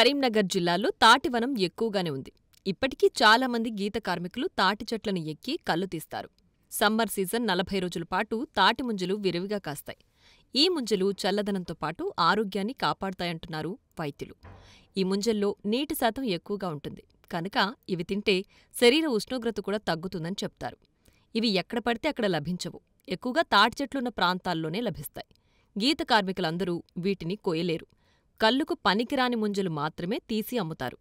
కరీంనగర్ జిల్లాలో తాటివనం ఎక్కువగానే ఉంది. ఇప్పటికీ చాలామంది గీత కార్మికులు తాటి చెట్లను ఎక్కి కల్లు తీస్తారు. సమ్మర్ సీజన్ 40 రోజుల పాటు తాటి ముంజలు విరివిగా కాస్తాయి. ఈ ముంజలు చల్లదనంతో పాటు ఆరోగ్యాన్ని కాపాడతాయంటున్నారు వైద్యులు. ఈ ముంజల్లో నీటి శాతం ఎక్కువగా ఉంటుంది కనుక ఇవి తింటే శరీర ఉష్ణోగ్రత కూడా తగ్గుతుందని చెప్తారు. ఇవి ఎక్కడ పడితే అక్కడ లభించవు. ఎక్కువగా తాటి చెట్లున్న ప్రాంతాల్లోనే లభిస్తాయి. గీత కార్మికులందరూ వీటిని కోయలేరు. కల్లుకు పనికిరాని ముంజలు మాత్రమే తీసి అమ్ముతారు.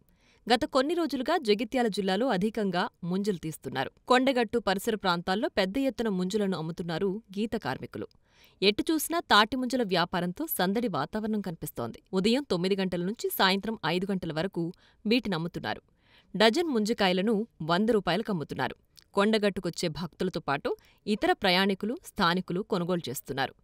గత కొన్ని రోజులుగా జగిత్యాల జిల్లాలో అధికంగా ముంజలు తీస్తున్నారు. కొండగట్టు పరిసర ప్రాంతాల్లో పెద్ద ఎత్తున ముంజలను అమ్ముతున్నారు గీత కార్మికులు. ఎటు చూసినా తాటి ముంజల వ్యాపారంతో సందడి వాతావరణం కనిపిస్తోంది. ఉదయం 9 గంటల నుంచి సాయంత్రం 5 గంటల వరకు వీటిని అమ్ముతున్నారు. డజన్ ముంజకాయలను 100 రూపాయలకు అమ్ముతున్నారు. కొండగట్టుకొచ్చే భక్తులతో పాటు ఇతర ప్రయాణికులు, స్థానికులు కొనుగోలు చేస్తున్నారు.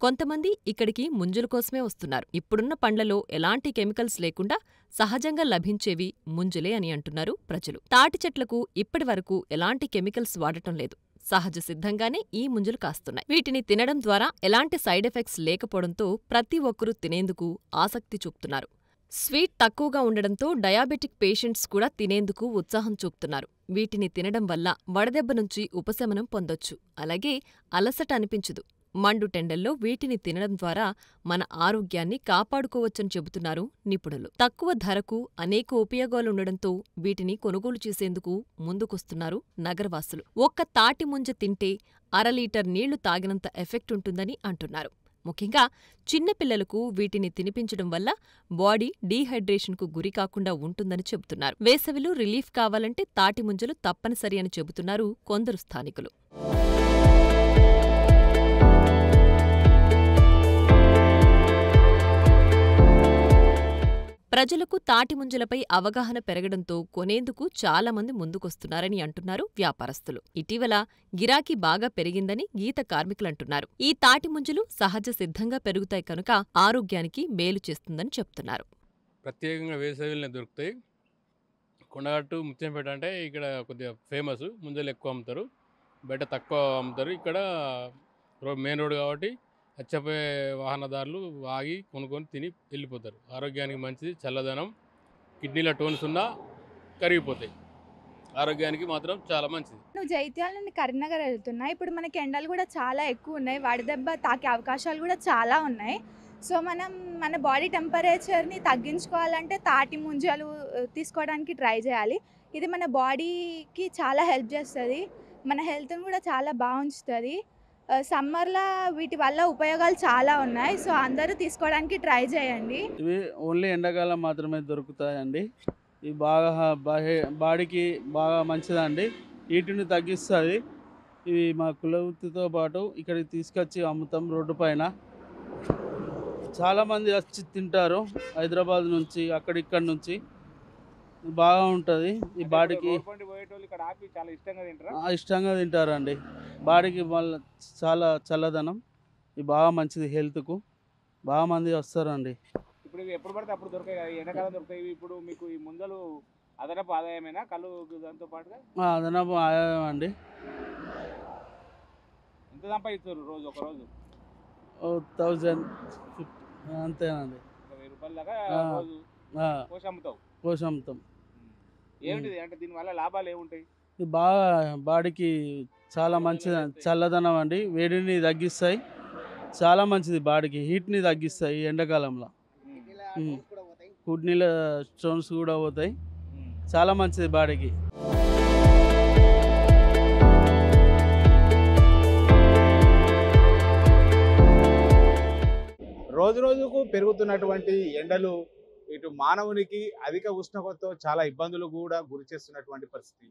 కొంతమంది ఇక్కడికి ముంజల కోసమే వస్తున్నారు. ఇప్పుడున్న పండ్లలో ఎలాంటి కెమికల్స్ లేకుండా సహజంగా లభించేవి ముంజలే అని అంటున్నారు ప్రజలు. తాటి చెట్లకు ఇప్పటివరకు ఎలాంటి కెమికల్స్ వాడటం లేదు. సహజ సిద్ధంగానే ఈ ముంజలు కాస్తున్నాయి. వీటిని తినడం ద్వారా ఎలాంటి సైడ్ ఎఫెక్ట్స్ లేకపోవడంతో ప్రతి ఒక్కరూ తినేందుకు ఆసక్తి చూపుతున్నారు. స్వీట్ తక్కువగా ఉండడంతో డయాబెటిక్ పేషెంట్స్ కూడా తినేందుకు ఉత్సాహం చూపుతున్నారు. వీటిని తినడం వల్ల వడదెబ్బ నుంచి ఉపశమనం పొందొచ్చు. అలాగే అలసట అనిపించదు. మండుటెండల్లో వీటిని తినడం ద్వారా మన ఆరోగ్యాన్ని కాపాడుకోవచ్చని చెబుతున్నారు నిపుణులు. తక్కువ ధరకు అనేక ఉపయోగాలుండడంతో వీటిని కొనుగోలు చేసేందుకు ముందుకొస్తున్నారు నగరవాసులు. ఒక్క తాటి ముంజ తింటే 1/2 లీటర్ నీళ్లు తాగినంత ఎఫెక్ట్ ఉంటుందని అంటున్నారు. ముఖ్యంగా చిన్నపిల్లలకు వీటిని తినిపించడం వల్ల బాడీ డీహైడ్రేషన్కు గురికాకుండా ఉంటుందని చెబుతున్నారు. వేసవిలో రిలీఫ్ కావాలంటే తాటి ముంజలు తప్పనిసరి అని చెబుతున్నారు కొందరు స్థానికులు. ప్రజలకు తాటి ముంజలపై అవగాహన పెరగడంతో కొనేందుకు చాలామంది ముందుకొస్తున్నారని అంటున్నారు వ్యాపారస్తులు. ఇటీవల గిరాకీ బాగా పెరిగిందని గీత కార్మికులంటున్నారు. ఈ తాటి ముంజలు సహజ సిద్ధంగా పెరుగుతాయి కనుక ఆరోగ్యానికి మేలు చేస్తుందని చెప్తున్నారు. ప్రత్యేకంగా వేసవిలోనే దొరుకుతాయి. కొండగట్టు ముత్యంపేట అంటే ఇక్కడ కొద్దిగా ఫేమస్. ముంజలు ఎక్కువ అమ్ముతారు, బయట తక్కువ అమ్ముతారు. ఇక్కడ మెయిన్ రోడ్ కాబట్టి వచ్చేపోయే వాహనదారులు ఆగి కొనుక్కొని తిని వెళ్ళిపోతారు. ఆరోగ్యానికి మంచిది, చల్లదనం, కిడ్నీల టోన్స్ ఉన్నా కరిగిపోతాయి. ఆరోగ్యానికి మాత్రం చాలా మంచిది. నువ్వు జైత్యాల నుండి కరీంనగర్ వెళ్తున్నా. ఇప్పుడు మనకి ఎండలు కూడా చాలా ఎక్కువ ఉన్నాయి. వడదెబ్బ తాకే అవకాశాలు కూడా చాలా ఉన్నాయి. సో మనం మన బాడీ టెంపరేచర్ని తగ్గించుకోవాలంటే తాటి ముంజలు తీసుకోవడానికి ట్రై చేయాలి. ఇది మన బాడీకి చాలా హెల్ప్ చేస్తుంది. మన హెల్త్ని కూడా చాలా బాగుంచుతుంది. సమ్మర్లో వీటి వల్ల ఉపయోగాలు చాలా ఉన్నాయి. సో అందరూ తీసుకోవడానికి ట్రై చేయండి. ఇవి ఓన్లీ ఎండాకాలం మాత్రమే దొరుకుతాయండి. ఇవి బాగా బాడీకి బాగా మంచిదండి. హీట్ని తగ్గిస్తుంది. ఇవి మా కులవృత్తితో పాటు ఇక్కడికి తీసుకొచ్చి అమ్ముతాం రోడ్డు పైన. చాలామంది వచ్చి తింటారు హైదరాబాద్ నుంచి, అక్కడిక్కడి నుంచి. బాగా ఉంటుంది. ఈ బాడీకి ఇష్టంగా తింటారండి. బాడీకి మళ్ళీ చాలా చల్లదనం. ఇది బాగా మంచిది, హెల్త్కు బాగా మంది వస్తారండి. ఇప్పుడు ఇవి ఎప్పుడు పడితే అప్పుడు దొరకాయి కదా, ఎండాకాలం దొరుకుతాయి. ఇప్పుడు మీకు ఈ ముంజలు అదనపు ఆదాయమేనా కళ్ళు దాంతో పాటుగా? అదనపు ఆదాయం అండి. ఎంత సంపాదిస్తారు రోజు? ఒక రోజు 1000 అంతేనండి. 1000 రూపాయల దాకా రోజు కోసి అమ్ముతావు? కోసి అమ్ముతాం. ఏమిటిది అంటే దీనివల్ల లాభాలు ఏముంటాయి? ఇది బాగా బాడీకి చాలా మంచిది, చల్లదనం అండి. వేడిని తగ్గిస్తాయి. చాలా మంచిది బాడీకి, హీట్ని తగ్గిస్తాయి. ఎండాకాలంలో కిడ్నీల స్టోన్స్ కూడా పోతాయి. చాలా మంచిది బాడీకి. రోజు రోజుకు పెరుగుతున్నటువంటి ఎండలు ఇటు మానవునికి అధిక ఉష్ణోగ్రతతో చాలా ఇబ్బందులు కూడా గురి చేస్తున్నటువంటి పరిస్థితి.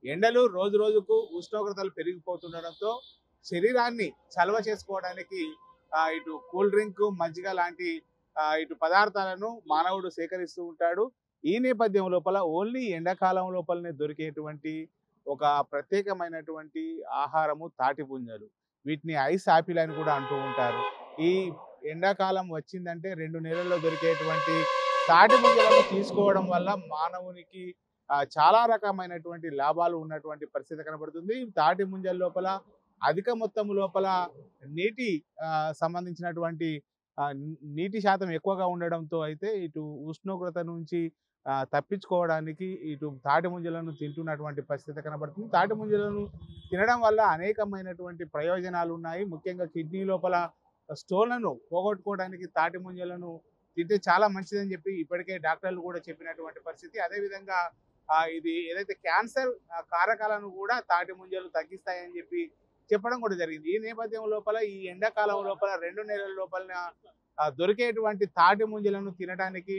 ఎండలు రోజు రోజుకు ఉష్ణోగ్రతలు పెరిగిపోతుండడంతో శరీరాన్ని చలవ చేసుకోవడానికి ఇటు కూల్ డ్రింక్, మజ్జిగ లాంటి ఇటు పదార్థాలను మానవుడు సేకరిస్తూ ఉంటాడు. ఈ నేపథ్యం లోపల ఓన్లీ ఎండాకాలం లోపలనే దొరికేటువంటి ఒక ప్రత్యేకమైనటువంటి ఆహారము తాటి పుంజలు. వీటిని ఐస్ ఆపిల్ అని కూడా అంటూ ఉంటారు. ఈ ఎండాకాలం వచ్చిందంటే 2 నెలల్లో దొరికేటువంటి తాటి ముంజలను తీసుకోవడం వల్ల మానవునికి చాలా రకమైనటువంటి లాభాలు ఉన్నటువంటి పరిస్థితి కనబడుతుంది. తాటి ముంజల లోపల అధిక మొత్తం లోపల నీటి సంబంధించినటువంటి నీటి శాతం ఎక్కువగా ఉండడంతో అయితే ఇటు ఉష్ణోగ్రత నుంచి తప్పించుకోవడానికి ఇటు తాటి ముంజలను తింటున్నటువంటి పరిస్థితి కనబడుతుంది. తాటి ముంజలను తినడం వల్ల అనేకమైనటువంటి ప్రయోజనాలు ఉన్నాయి. ముఖ్యంగా కిడ్నీ లోపల స్టోన్లను పోగొట్టుకోవడానికి తాటి ముంజలను తింటే చాలా మంచిదని చెప్పి ఇప్పటికే డాక్టర్లు కూడా చెప్పినటువంటి పరిస్థితి. అదేవిధంగా ఇది ఏదైతే క్యాన్సర్ కారకాలను కూడా తాటి ముంజలు తగ్గిస్తాయని చెప్పి చెప్పడం కూడా జరిగింది. ఈ నేపథ్యం లోపల ఈ ఎండాకాలం లోపల 2 నెలల లోపల దొరికేటువంటి తాటి ముంజలను తినడానికి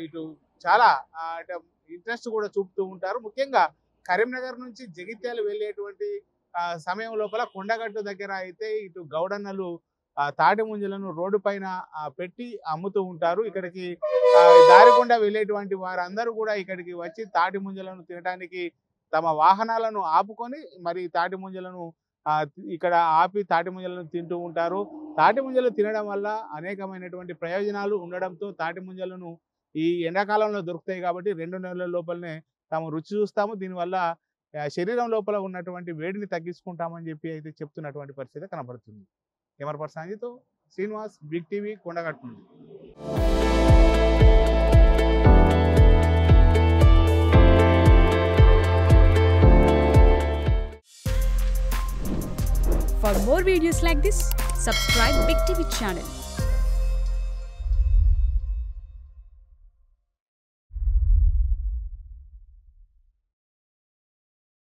ఇటు చాలా ఇంట్రెస్ట్ కూడా చూపుతూ ఉంటారు. ముఖ్యంగా కరీంనగర్ నుంచి జగిత్యాల వెళ్ళేటువంటి సమయం లోపల కొండగట్టు దగ్గర అయితే ఇటు గౌడన్నలు తాటి ముంజలను రోడ్డు పైన పెట్టి అమ్ముతూ ఉంటారు. ఇక్కడికి దారికుండా వెళ్ళేటువంటి వారందరూ కూడా ఇక్కడికి వచ్చి తాటి ముంజలను తినడానికి తమ వాహనాలను ఆపుకొని మరి తాటి ముంజలను ఇక్కడ ఆపి తాటి ముంజలను తింటూ ఉంటారు. తాటి ముంజలు తినడం వల్ల అనేకమైనటువంటి ప్రయోజనాలు ఉండడంతో తాటి ముంజలను ఈ ఎండాకాలంలో దొరుకుతాయి కాబట్టి 2 నెలల లోపలనే తాము రుచి చూస్తాము. దీనివల్ల శరీరం లోపల ఉన్నటువంటి వేడిని తగ్గించుకుంటామని చెప్పి అయితే చెప్తున్నటువంటి పరిస్థితి కనబడుతుంది. కెమెరా పర్సన్ సంజయ్తో శ్రీనివాస్, బిగ్ టీవీ, కొండగట్టు నుండి. For more videos like this, subscribe Big TV channel.